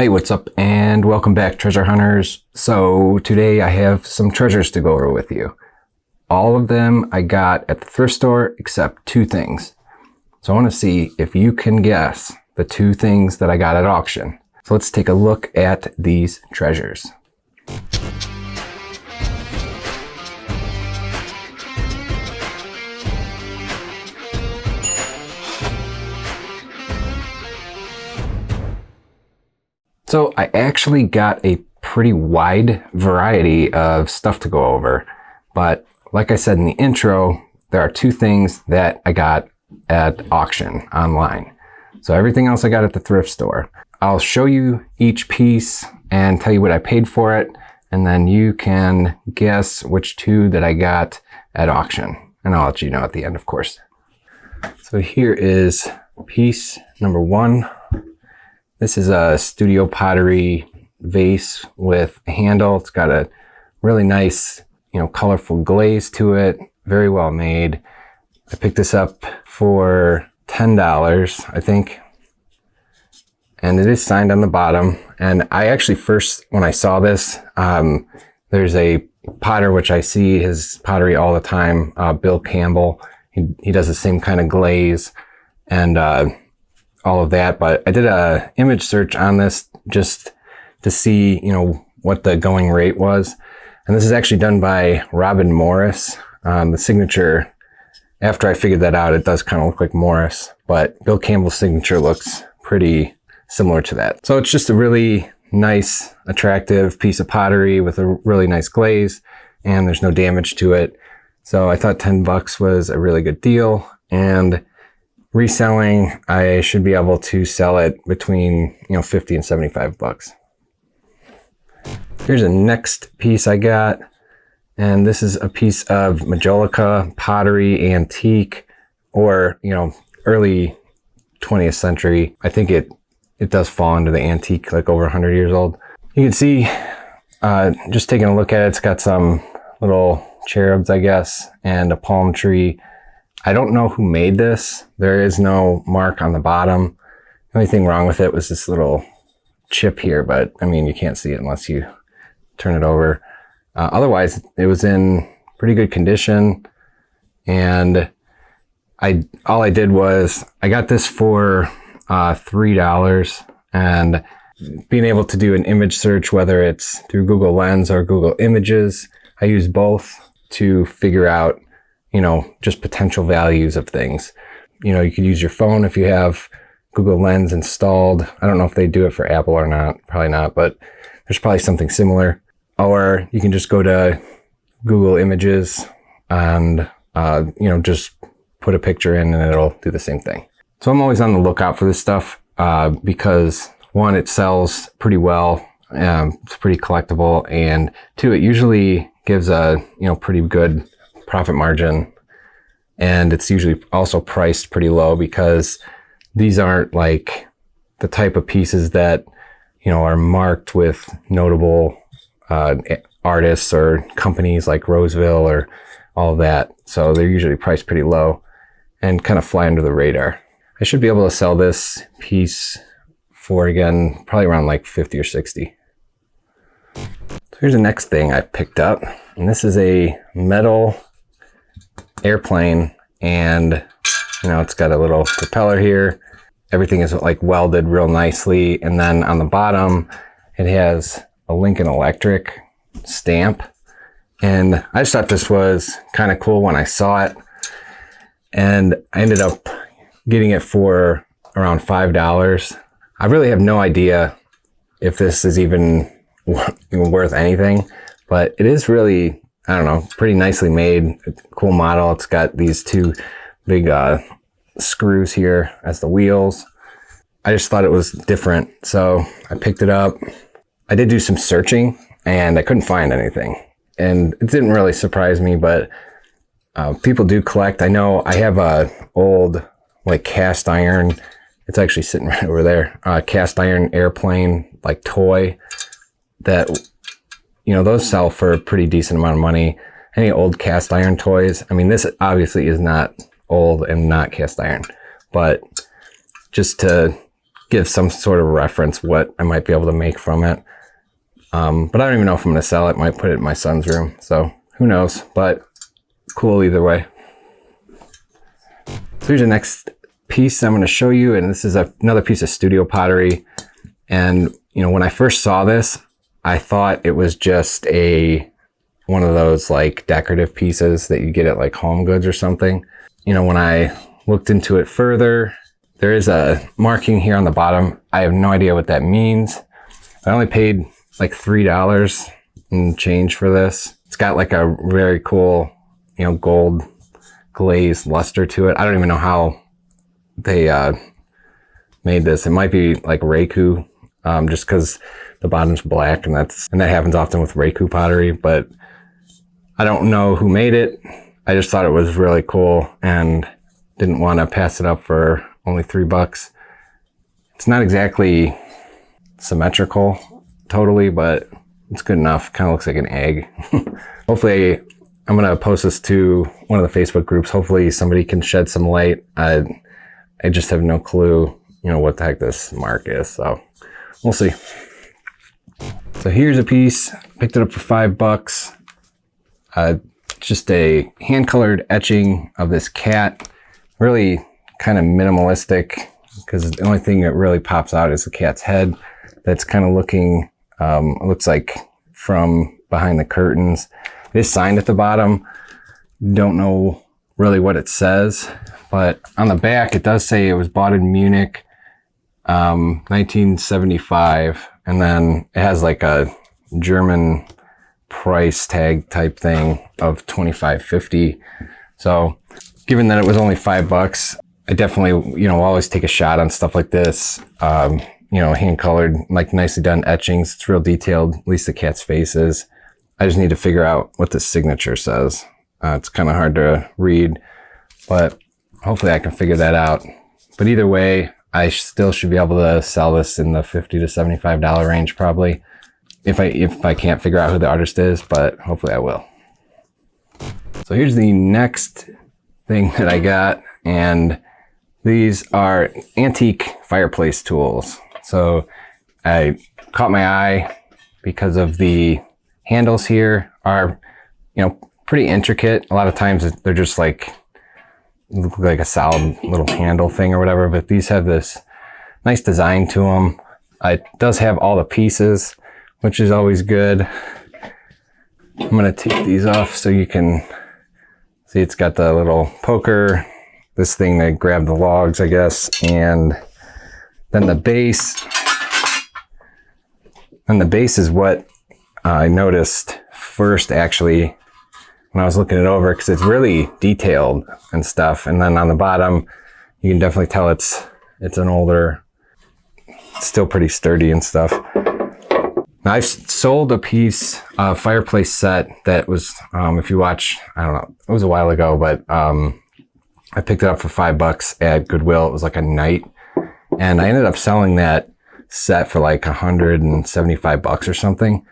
Hey, what's up and welcome back, treasure hunters. So today I have some treasures to go over with you. All of them I got at the thrift store except two things. So I want to see if you can guess the two things that I got at auction. So let's take a look at these treasures. So I actually got a pretty wide variety of stuff to go over, but like I said in the intro, there are two things that I got at auction online. So everything else I got at the thrift store. I'll show you each piece and tell you what I paid for it, and then you can guess which two that I got at auction, and I'll let you know at the end, of course. So here is piece number one. This is a studio pottery vase with a handle. It's got a really nice, colorful glaze to it. Very well made. I picked this up for $10, I think. And it is signed on the bottom. And I actually first, when I saw this, there's a potter, which I see his pottery all the time, Bill Campbell. He does the same kind of glaze and all of that, but I did a image search on this just to see, what the going rate was. And this is actually done by Robin Morris. The signature, after I figured that out, it does kind of look like Morris, but Bill Campbell's signature looks pretty similar to that. So it's just a really nice, attractive piece of pottery with a really nice glaze, and there's no damage to it. So I thought $10 was a really good deal, and reselling, I should be able to sell it between, $50 and $75. Here's the next piece I got. And this is a piece of Majolica pottery, antique, or, early 20th century. I think it does fall into the antique, like over 100 years old. You can see, just taking a look at it, it's got some little cherubs, I guess, and a palm tree. I don't know who made this. There is no mark on the bottom. The only thing wrong with it was this little chip here, but you can't see it unless you turn it over. Otherwise, it was in pretty good condition. And all I did was, I got this for $3, and being able to do an image search, whether it's through Google Lens or Google Images, I use both to figure out just potential values of things. You could use your phone if you have Google Lens installed. I don't know if they do it for Apple or not, probably not, but there's probably something similar. Or you can just go to Google Images and, just put a picture in and it'll do the same thing. So I'm always on the lookout for this stuff because one, it sells pretty well. It's pretty collectible, and two, it usually gives a, pretty good profit margin, and it's usually also priced pretty low because these aren't like the type of pieces that are marked with notable artists or companies like Roseville or all of that. So they're usually priced pretty low and kind of fly under the radar. I should be able to sell this piece for, again, probably around like 50 or 60. So here's the next thing I picked up, and this is a metal airplane, and it's got a little propeller here. Everything is like welded real nicely, and then on the bottom it has a Lincoln Electric stamp, and I just thought this was kind of cool when I saw it, and I ended up getting it for around $5. I really have no idea if this is even worth anything, but it is really, I don't know, pretty nicely made, cool model. It's got these two big screws here as the wheels. I just thought it was different, so I picked it up. I did do some searching and I couldn't find anything, and it didn't really surprise me, but people do collect. I know I have a old like cast iron, it's actually sitting right over there, cast iron airplane like toy that those sell for a pretty decent amount of money. Any old cast iron toys, this obviously is not old and not cast iron, but just to give some sort of reference what I might be able to make from it. But I don't even know if I'm going to sell it. Might put it in my son's room. So who knows, but cool either way. So here's the next piece I'm going to show you. And this is another piece of studio pottery. And, you know, when I first saw this, I thought it was just one of those like decorative pieces that you get at like Home Goods or something. You know, when I looked into it further, there is a marking here on the bottom. I have no idea what that means. I only paid like $3 and change for this. It's got like a very cool, you know, gold glazed luster to it. I don't even know how they made this. It might be like Reiku, just because the bottom's black, and that happens often with Reiku pottery, but I don't know who made it. I just thought it was really cool and didn't want to pass it up for only $3. It's not exactly symmetrical totally, but it's good enough. Kind of looks like an egg. Hopefully, I'm going to post this to one of the Facebook groups. Hopefully somebody can shed some light. I just have no clue, you know, what the heck this mark is. So we'll see. So here's a piece. Picked it up for $5. Just a hand-colored etching of this cat. Really kind of minimalistic, because the only thing that really pops out is the cat's head. That's kind of looking, it looks like from behind the curtains. It is signed at the bottom. Don't know really what it says, but on the back it does say it was bought in Munich, 1975, and then it has like a German price tag type thing of $25.50. So given that it was only $5, I definitely, you know, always take a shot on stuff like this. You know, hand colored, like nicely done etchings. It's real detailed, at least the cat's face is. I just need to figure out what the signature says. It's kind of hard to read, but hopefully I can figure that out. But either way, I still should be able to sell this in the $50 to $75 range probably, if I can't figure out who the artist is, but hopefully I will. So here's the next thing that I got, and these are antique fireplace tools. So I caught my eye because of the handles here are, you know, pretty intricate. A lot of times they're just like, look like a solid little handle thing or whatever, but these have this nice design to them. It does have all the pieces, which is always good. I'm gonna take these off so you can see it's got the little poker, this thing that grab the logs, I guess, and then the base. And the base is what I noticed first, actually, when I was looking it over, because it's really detailed and stuff. And then on the bottom, you can definitely tell it's an older, still pretty sturdy and stuff. Now, I've sold a piece of fireplace set that was, if you watch, I don't know, it was a while ago, but I picked it up for $5 at Goodwill. It was like a night. And I ended up selling that set for like $175 or something.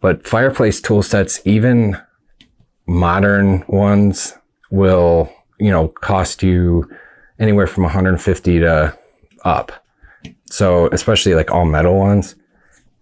But fireplace tool sets, even modern ones, will, you know, cost you anywhere from $150 to up. So especially like all metal ones.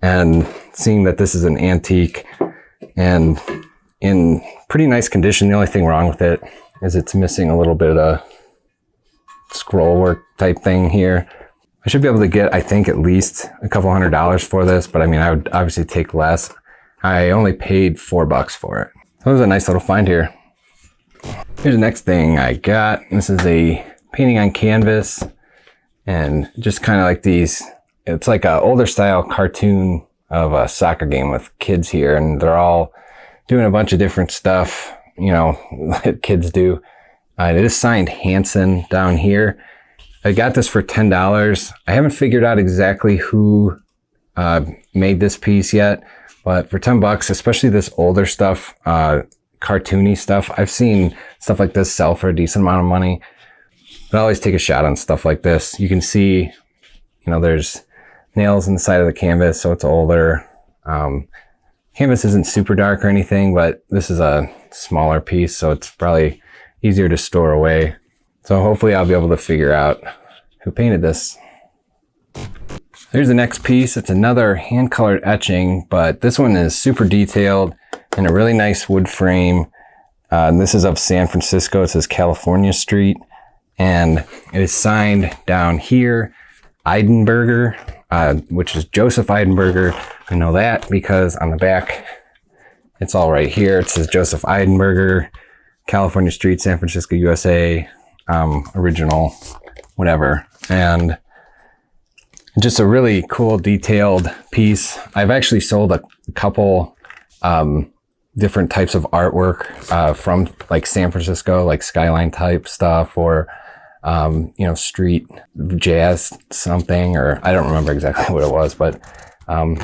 And seeing that this is an antique and in pretty nice condition, the only thing wrong with it is it's missing a little bit of scroll work type thing here. I should be able to get, I think, at least a couple $100 for this, but I mean, I would obviously take less. I only paid $4 for it. So it was a nice little find here. Here's the next thing I got. This is a painting on canvas, and just kind of like these, it's like an older style cartoon of a soccer game with kids here, and they're all doing a bunch of different stuff, you know, that kids do. It is signed Hansen down here. I got this for $10. I haven't figured out exactly who made this piece yet, but for $10, especially this older stuff, cartoony stuff, I've seen stuff like this sell for a decent amount of money. But I always take a shot on stuff like this. You can see, you know, there's nails in the side of the canvas, so it's older. Canvas isn't super dark or anything, but this is a smaller piece, so it's probably easier to store away. So hopefully I'll be able to figure out who painted this. Here's the next piece. It's another hand-colored etching, but this one is super detailed in a really nice wood frame. And this is of San Francisco. It says California Street, and it is signed down here, Eidenberger, which is Joseph Eidenberger. I know that because on the back, it's all right here. It says Joseph Eidenberger, California Street, San Francisco, USA, original, whatever. And just a really cool detailed piece. I've actually sold a couple different types of artwork from like San Francisco, like skyline type stuff, or you know, street jazz something, or I don't remember exactly what it was, but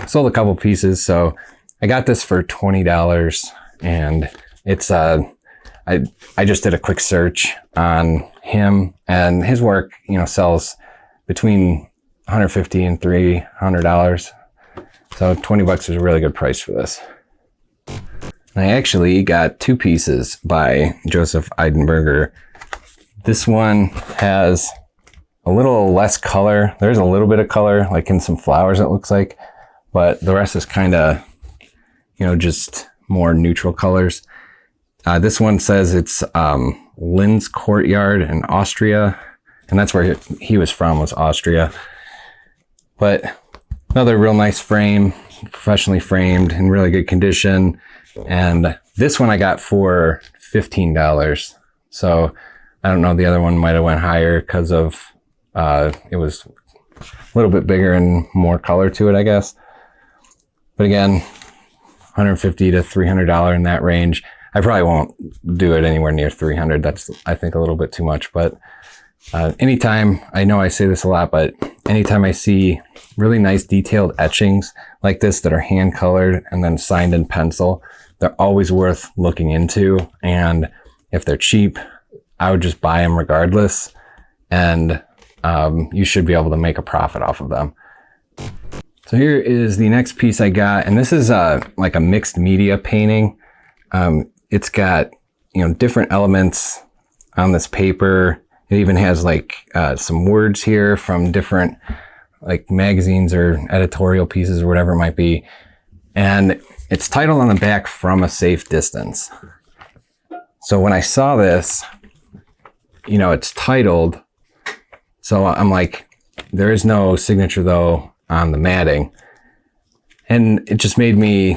sold a couple pieces. So I got this for $20, and it's I just did a quick search on him, and his work, you know, sells between $150 and $300. So $20 is a really good price for this. I actually got two pieces by Joseph Eidenberger. This one has a little less color. There's a little bit of color, like in some flowers it looks like, but the rest is kind of, you know, just more neutral colors. This one says it's Linz Courtyard in Austria, and that's where he was from, was Austria. But another real nice frame, professionally framed, in really good condition. And this one I got for $15. So I don't know, the other one might have went higher because of it was a little bit bigger and more color to it, I guess. But again, $150 to $300 in that range. I probably won't do it anywhere near $300. That's, I think, a little bit too much. But anytime, I know I say this a lot, but anytime I see really nice detailed etchings like this that are hand colored and then signed in pencil, they're always worth looking into. And if they're cheap, I would just buy them regardless. And you should be able to make a profit off of them. So here is the next piece I got, and this is like a mixed media painting. It's got, you know, different elements on this paper. It even has like some words here from different like magazines or editorial pieces or whatever it might be. And it's titled on the back, "From a Safe Distance." So when I saw this, you know, it's titled. So I'm like, there is no signature though on the matting. And it just made me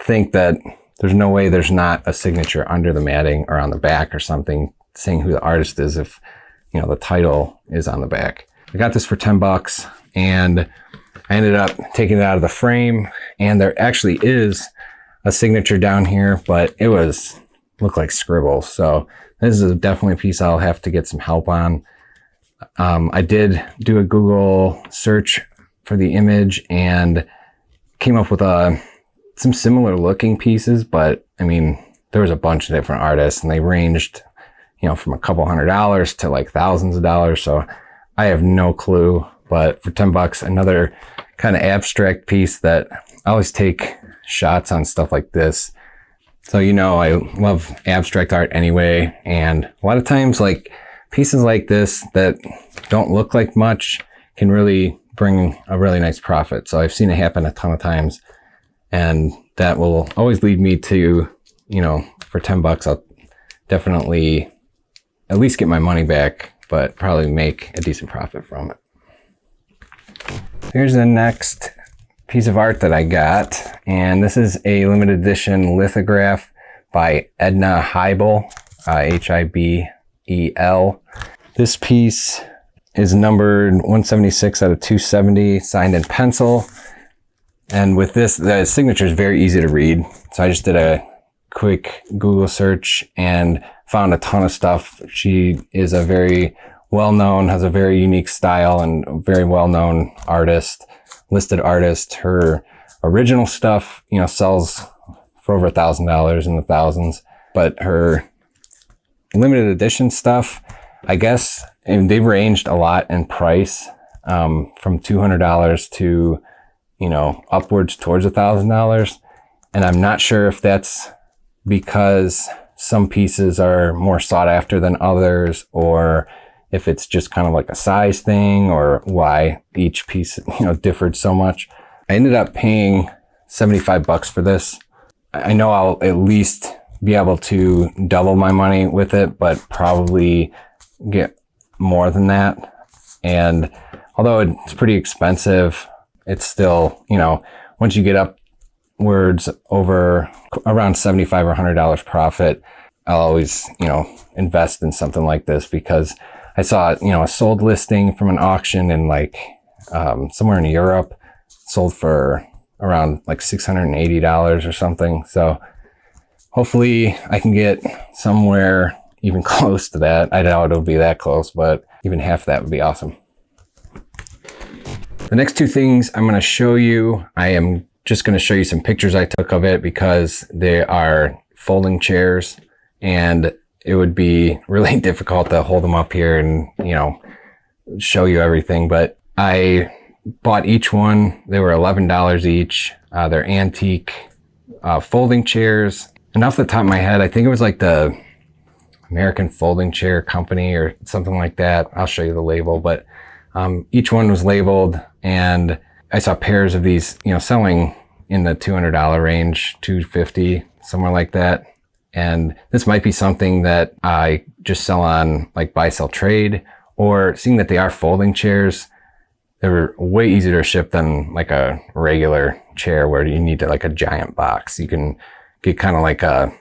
think that there's no way there's not a signature under the matting or on the back or something saying who the artist is if, you know, the title is on the back. I got this for $10 and I ended up taking it out of the frame, and there actually is a signature down here, but it looked like scribbles. So this is definitely a piece I'll have to get some help on. I did do a Google search for the image and came up with some similar looking pieces, but I mean, there was a bunch of different artists and they ranged, you know, from a couple $100s to like thousands of dollars. So I have no clue, but for $10, another kind of abstract piece that I always take shots on stuff like this. So, you know, I love abstract art anyway. And a lot of times like pieces like this that don't look like much can really bring a really nice profit. So I've seen it happen a ton of times, and that will always lead me to, you know, for $10, I'll definitely at least get my money back, but probably make a decent profit from it. Here's the next piece of art that I got, and this is a limited edition lithograph by Edna Hibel, Hibel. This piece is numbered 176 out of 270, signed in pencil. And with this, the signature is very easy to read. So I just did a quick Google search and found a ton of stuff. She is a very well-known, has a very unique style, and a very well-known artist, listed artist. Her original stuff, you know, sells for over $1,000 in the thousands, but her limited edition stuff, I guess, and they've ranged a lot in price, from $200 to, you know, upwards towards $1,000. And I'm not sure if that's because some pieces are more sought after than others, or if it's just kind of like a size thing or why each piece, differed so much. I ended up paying 75 bucks for this. I know I'll at least be able to double my money with it, but probably get more than that. And although it's pretty expensive, it's still, once you get upwards over around $75 or $100 profit, I'll always, invest in something like this, because I saw, a sold listing from an auction in somewhere in Europe, sold for around $680 or something. So hopefully I can get somewhere even close to that. I doubt it'll be that close, but even half that would be awesome. The next two things I'm going to show you, I am just going to show you some pictures I took of it, because they are folding chairs and it would be really difficult to hold them up here and, show you everything. But I bought each one. They were $11 each. They're antique folding chairs. And off the top of my head, I think it was like the American Folding Chair Company or something like that. I'll show you the label, but each one was labeled, and I saw pairs of these, selling in the $200 range, $250, somewhere like that. And this might be something that I just sell on buy, sell, trade, or seeing that they are folding chairs, they're way easier to ship than a regular chair where you need a giant box. You can get kind of like a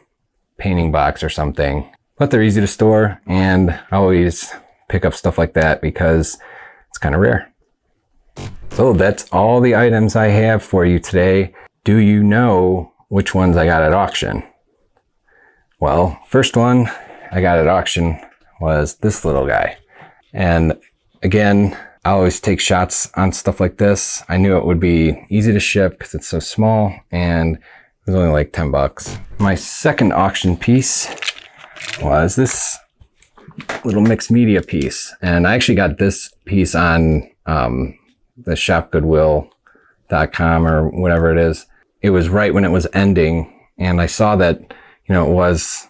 painting box or something, but they're easy to store, and I always pick up stuff like that because it's kind of rare. So that's all the items I have for you today. Do you know which ones I got at auction? Well, first one I got at auction was this little guy. And again, I always take shots on stuff like this. I knew it would be easy to ship because it's so small, and it was only 10 bucks. My second auction piece was this little mixed media piece. And I actually got this piece on the shopgoodwill.com or whatever it is. It was right when it was ending, and I saw that, it was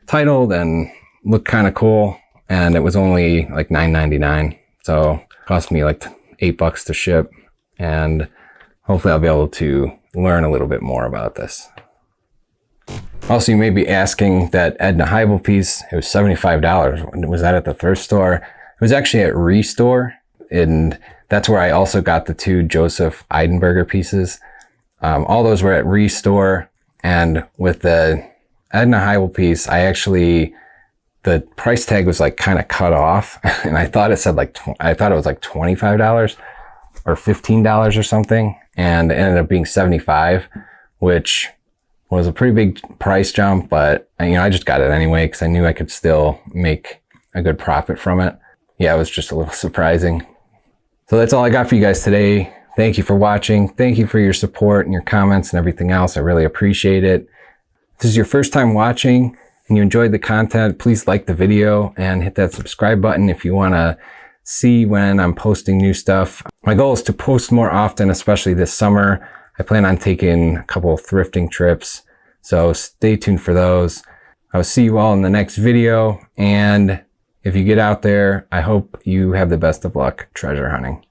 titled and looked kind of cool, and it was only $9.99. So it cost me $8 bucks to ship, and hopefully I'll be able to learn a little bit more about this. Also, you may be asking, that Edna Hibel piece, it was $75. Was that at the thrift store? It was actually at Restore, and that's where I also got the two Joseph Eidenberger pieces. All those were at Restore, and with the Edna Hibel piece, the price tag was kind of cut off, and I thought it said I thought it was $25 or $15 or something, and it ended up being $75, which was a pretty big price jump, but I just got it anyway because I knew I could still make a good profit from it. Yeah, it was just a little surprising. So that's all I got for you guys today. Thank you for watching. Thank you for your support and your comments and everything else. I really appreciate it. If this is your first time watching and you enjoyed the content, please like the video and hit that subscribe button if you want to see when I'm posting new stuff. My goal is to post more often, especially this summer. I plan on taking a couple of thrifting trips, so stay tuned for those. I'll see you all in the next video, and if you get out there, I hope you have the best of luck treasure hunting.